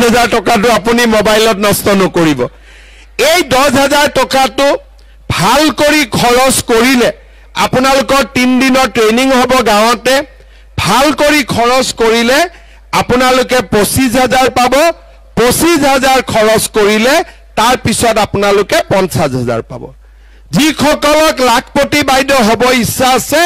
10,000 টকাটো আপুনি মোবাইলত নষ্ট নকৰিব এই 10,000 টকাটো ভাল কৰি খৰচ কৰিলে আপোনালোকৰ 3 দিনৰ ট্ৰেইনিং হ'ব গাঁৱতে ভাল কৰি খৰচ কৰিলে আপোনালোকে 25,000 পাব 25,000 খৰচ কৰিলে তাৰ পিছত আপোনালোকে 50,000 পাব যিসকলক লাখপতি বাইদেউ হ'ব ইচ্ছা আছে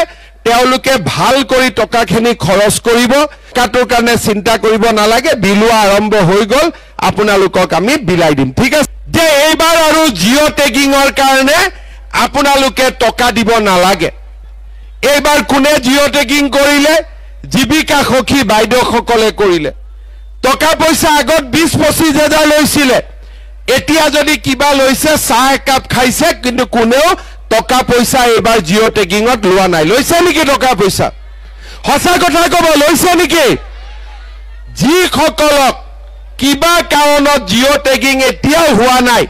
তেওঁলোকে ভাল কৰি টকাখিনি খৰচ কৰিব কাটোৰ কাৰণে চিন্তা কৰিব নালাগে বিলুৱা আৰম্ভ হৈ গল আপোনালোকক আমি বিলাই দিম ঠিক আছে যে এইবাৰ আৰু জিঅ' টেগিংৰ কাৰণে আপোনালোকে টকা দিব নালাগে এইবাৰ কোনে জিঅ' টেগিং কৰিলে জীৱিকা সখী বাইদেউসকলে কৰিলে টকা পইচা আগত 20-25,000 লৈছিলে এতিয়া যদি কিবা লৈছে চাহ একাপ খাইছে কিন্তু কোনেও টকা পইচা এইবাৰ জিঅ' টেগিংত লোৱা নাই লৈছে নেকি টকা পইচা হসা কথা কব লৈছে নেকি যিসকলক কিবা কাৰণত জিঅ' টেগিং এতিয়াও হোৱা নাই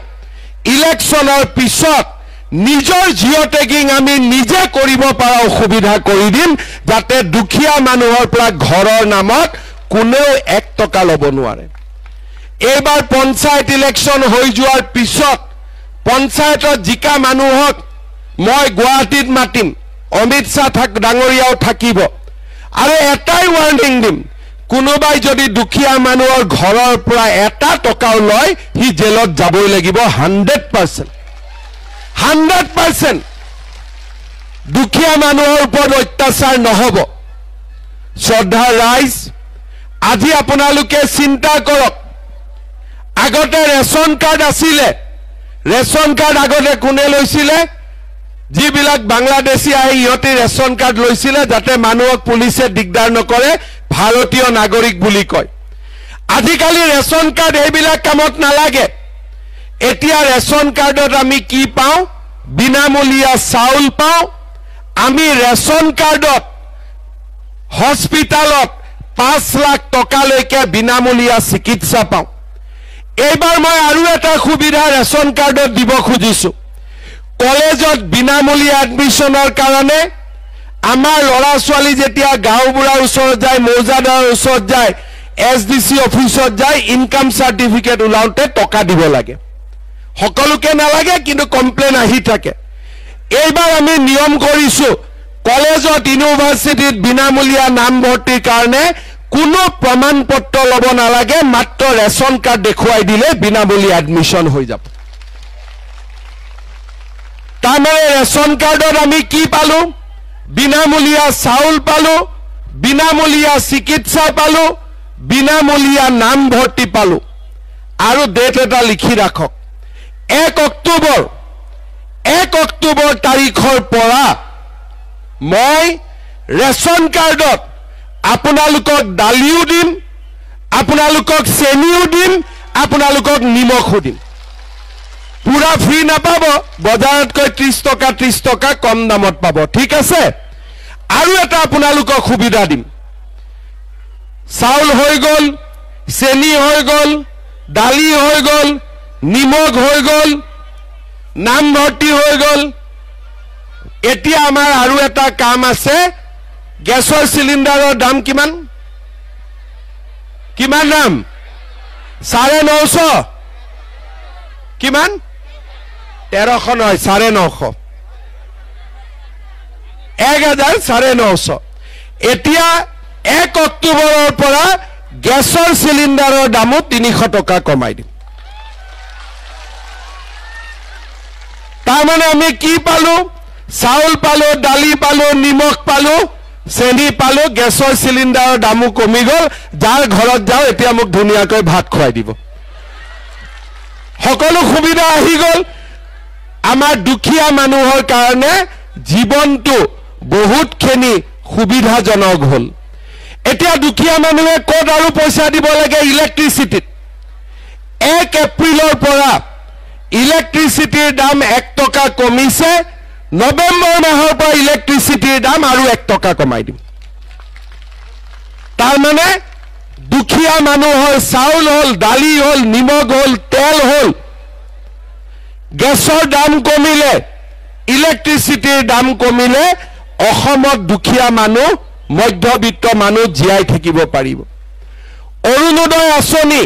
ইলেকশ্যনৰ পিছত নিজৰ জিঅ' টেগিং আমি নিজে কৰিব পৰা সুবিধা কৰি দিম যাতে দুখীয়া মানুহৰ পৰা ঘৰৰ নামত কোনেও 1 টকা ল'ব নোৱাৰে এইবাৰ পঞ্চায়ত ইলেকশ্যন হৈ যোৱাৰ পিছত পঞ্চায়তৰ জিকা মানুহক মই গুৱাহাটীত মাতিম অমিত শাহ ডাঙৰীয়াও থাকিব আৰু এটাই ৱাৰ্নিং দিম কোনোবাই যদি দুখীয়া মানুহৰ ঘৰৰ পৰা 1 টকাও লয় হি জেলত যাবই লাগিব 100% দুখীয়া মানুহৰ ওপৰত অত্যাচাৰ নহব শ্ৰদ্ধা ৰাইজ আজি আপোনালোকে চিন্তা কৰক আগতে ৰেশন কাৰ্ড আছিলে ৰেশন কাৰ্ড আগতে কোনে লৈছিলে যিবিলাক বাংলাদেশী আহি ইহঁতে ৰেশন কাৰ্ড লৈছিলে যাতে মানুহক পুলিচে দিগদাৰ নকৰে ভাৰতীয় নাগৰিক বুলি কয় আজিকালি ৰেশন কাৰ্ড এইবিলাক কামত নালাগে এতিয়া ৰেশন কাৰ্ডত আমি কি পাওঁ বিনামূলীয়া চাউল পাওঁ আমি ৰেশন কাৰ্ডত হস্পিটালত 5 লাখ টকালৈকে বিনামূলীয়া চিকিৎসা পাওঁ এইবাৰ মই আৰু এটা সুবিধা ৰেশন কাৰ্ডত দিব খুজিছো কলেজত বিনামূলীয়া এডমিশনৰ কাৰণে আমাৰ লৰা ছোৱালী যেতিয়া গাঁওবুঢ়াৰ ওচৰত যায় মৌজাদাৰৰ ওচৰত যায় এছডিসি অফিচত যায় ইনকাম সাৰ্টিফিকেট উলাওতে টকা দিব লাগে সকলোকে নালাগে কিন্তু কমপ্লেইন আহি থাকে এইবাৰ আমি নিয়ম কৰিছো কলেজত ইউনিভাৰ্সিটিত বিনামূলীয়া নাম ভৰ্তিৰ কাৰণে কোনো প্ৰমাণপত্ৰ ল'ব নালাগে মাত্ৰ ৰেশন কাৰ্ড দেখুৱাই দিলে বিনামূলীয়া এডমিশন হৈ যাব তাৰমানে ৰেশন কাৰ্ডত আমি কি পালো বিনামূলীয়া চাউল পালো বিনামূলীয়া চিকিৎসা পালো বিনামূলীয়া নাম ভৰ্তি পালো আৰু ডেট এটা লিখি ৰাখক 1 অক্টোবৰ তাৰিখৰ পৰা মই ৰেশন কাৰ্ডত আপোনালোকক দালিও দিম আপোনালোকক চেনিও দিম আপোনালোকক নিমখও দিম পুৰা ফ্ৰী নাপাব বজাৰতকৈ 30 টকা কম দামত পাব ঠিক আছে আৰু এটা আপোনালোকক সুবিধা দিম চাউল হৈ গল চেনি হৈ গল দালি হৈ গল নিমখ হৈ গল নাম ভৰ্তি হৈ গল এতিয়া আমাৰ আৰু এটা কাম আছে গেছৰ সিলিন্ডাৰৰ দাম কিমান দাম 950 কিমান 1300 নহয় 950 1000 এতিয়া 1 অক্টোবৰৰ পৰা গেছৰ সিলিন্ডাৰৰ দামো 300 টকা কমাই দিম তাৰমানে আমি কি পালো চাউল পালো দালি পালো নিমখ পালো চেনি পালো গেছৰ সিলিন্ডাৰৰ দামো কমি গল যাৰ ঘৰত যাও এতিয়া মোক ধুনিয়াকৈ ভাত খুৱাই দিব সকলো সুবিধা আহি গল আমাৰ দুখীয়া মানুহৰ কাৰণে জীৱনটো বহুতখিনি সুবিধাজনক হল এতিয়া দুখীয়া মানুহে ক'ত আৰু পইচা দিব লাগে ইলেক্ট্ৰিচিটিত 1 এপ্ৰিলৰ পৰা ইলেক্ট্ৰিচিটিৰ দাম 1 টকা কমিছে নৱেম্বৰ মাহৰ পৰা ইলেক্ট্ৰিচিটিৰ দাম আৰু 1 টকা কমাই দিম তাৰমানে দুখীয়া মানুহৰ চাউল হল দালি হল নিমখ হল তেল হল গেছৰ দাম কমিলে ইলেক্ট্ৰিচিটিৰ দাম কমিলে অসমত দুখীয়া মানুহ মধ্যবিত্ত মানুহ জীয়াই থাকিব পাৰিব অৰুণোদয় আঁচনি